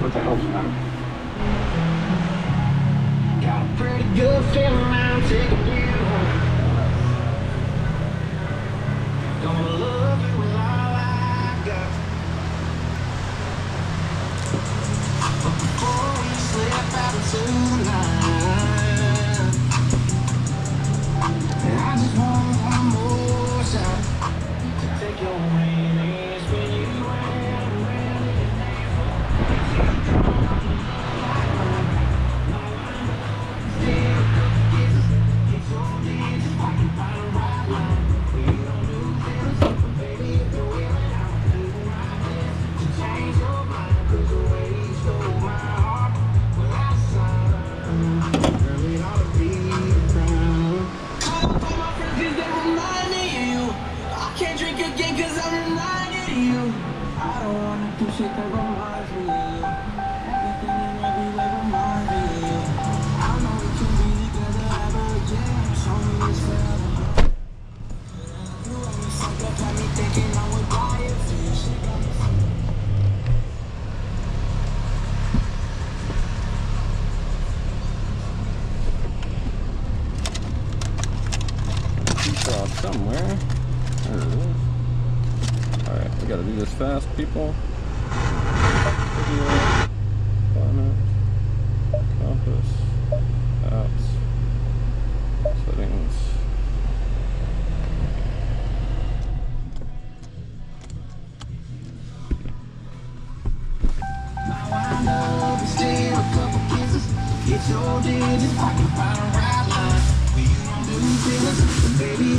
What the hell's that? Got a pretty good feeling I'm taking you home. Gonna love you with all I got. But before we slip out into the night, I just want one more shot to take your hand and spin you round and round in the shit that reminds me of you. Everything in every way reminds me of you. I know it can be together ever again. Show me this forever. You and me suck up, got me thinking I would buy it for you. Shit got me somewhere. There it is. Alright, we gotta do this fast, people. Video.